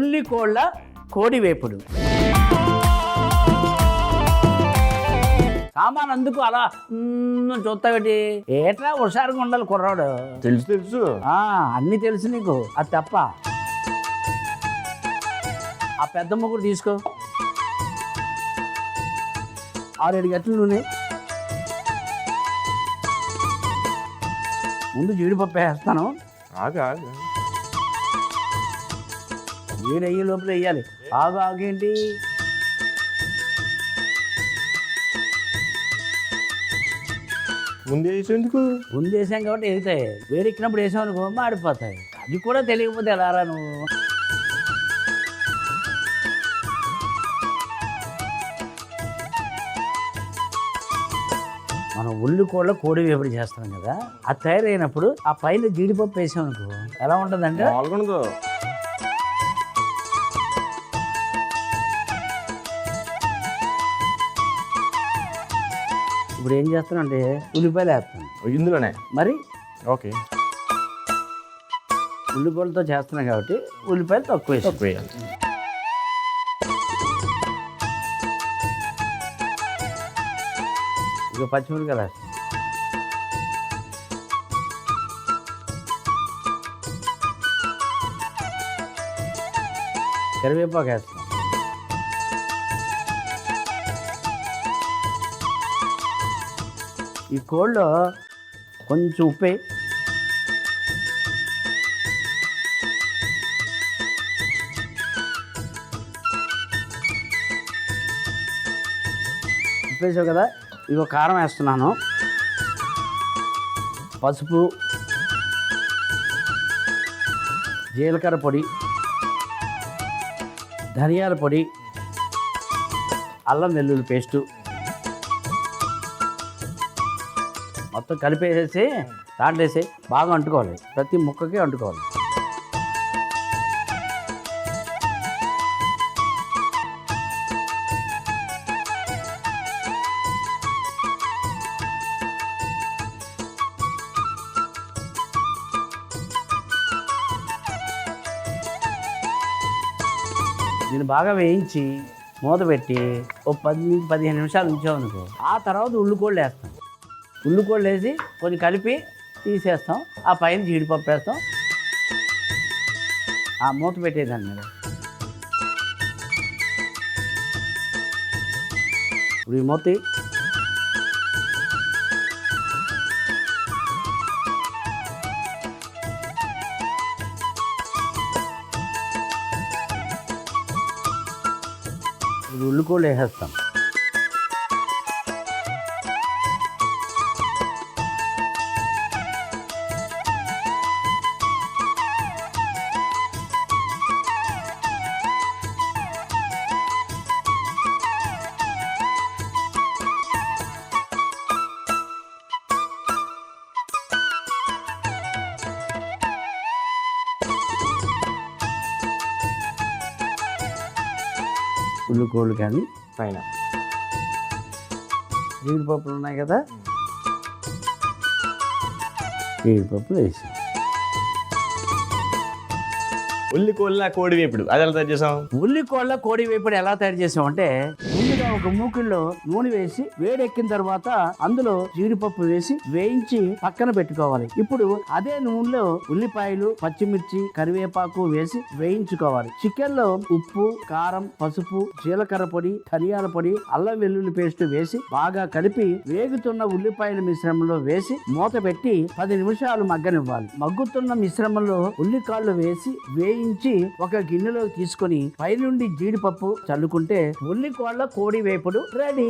ఉల్లి కోళ్ళ కోడి వేపుడు. సామాన్ అందుకు అలా చూస్తావేటి? ఏట్రా హుషారుగా ఉండాలి కుర్రాడు. తెలుసు అన్నీ తెలుసు నీకు, అది తప్ప. ఆ పెద్ద ముగ్గురు తీసుకో, 6-7 గంటల నూనె. ముందు జీడిపప్పు వేస్తాను. జీడి అయ్యే లోపల వేయాలి. ఆగేంటి? ముందు వేసేందుకు? ముందు వేసాం కాబట్టి ఎగుతాయి. వేడెక్కినప్పుడు వేసాం అనుకో మాడిపోతాయి. అది కూడా తెలియకపోతే ఎలా రా నువ్వు? మనం ఉల్లి కోళ్ళ కోడి వేపుడు చేస్తాం కదా, అది తయారైనప్పుడు ఆ పైన జీడిపప్పు వేసాం అనుకో ఎలా ఉంటుందంటే ఇప్పుడు ఏం చేస్తానంటే ఉల్లిపాయలు వేస్తాను ఇందులోనే. మరి ఓకే, ఉల్లిపాయలతో చేస్తున్నాం కాబట్టి ఉల్లిపాయలు తక్కువ వేయాలి. ఇక పచ్చిమిరపకాయలు వేస్తాం. కరివేపాకు వేస్తాం. ఈ కోళ్ళలో కొంచెం ఉప్పు, ఉప్పేసావు కదా, ఇగో కారం వేస్తున్నాను, పసుపు, జీలకర్ర పొడి, ధనియాల పొడి, అల్లం వెల్లుల్లి పేస్టు మొత్తం కలిపేసేసి దాంట్లో వేసి బాగా అంటుకోవాలి. ప్రతి ముక్కకి అంటుకోవాలి. దీన్ని బాగా వేయించి మూత పెట్టి ఓ 10-15 నిమిషాలు ఉంచామనుకో, ఆ తర్వాత ఉల్లికోళ్ళు వేస్తాం. ఉల్లికోళ్ళు వేసి కొంచెం కలిపి తీసేస్తాం. ఆ పైన జీడిపప్పు వేస్తాం. ఆ మూత పెట్టేదాన్ని మీద ఇప్పుడు ఈ మూత ఉల్లికోళ్ళు వేసేస్తాం. ఉల్లికోళ్ళు కానీ పైన జీడిపప్పులు ఉన్నాయి కదా, జీడిపప్పులు వేసి ఉల్లి కోళ్ళ కోడి వేపుడు అది ఎలా తయారు చేసాం? ఉల్లి కోళ్ళ కోడి వేపుడు ఎలా తయారు చేసామంటే, ముందుగా ఒక మూకిల్లో నూనె వేసి వేడెక్కిన తర్వాత అందులో జీడిపప్పు వేసి వేయించి పక్కన పెట్టుకోవాలి. ఇప్పుడు అదే నూనెలో ఉల్లిపాయలు, పచ్చిమిర్చి, కరివేపాకు వేసి వేయించుకోవాలి. చికెన్ లో ఉప్పు, కారం, పసుపు, జీలకర్ర పొడి, ధనియాల పొడి, అల్లం వెల్లుల్లి పేస్ట్ వేసి బాగా కలిపి వేగుతున్న ఉల్లిపాయల మిశ్రమంలో వేసి మూత పెట్టి 10 నిమిషాలు మగ్గనివ్వాలి. మగ్గుతున్న మిశ్రమంలో ఉల్లికాళ్ళు వేసి వేయించి ఒక గిన్నెలో తీసుకొని పైనుండి జీడిపప్పు చల్లుకుంటే ఉల్లి కోళ్ళ కోడి వేపుడు రెడీ.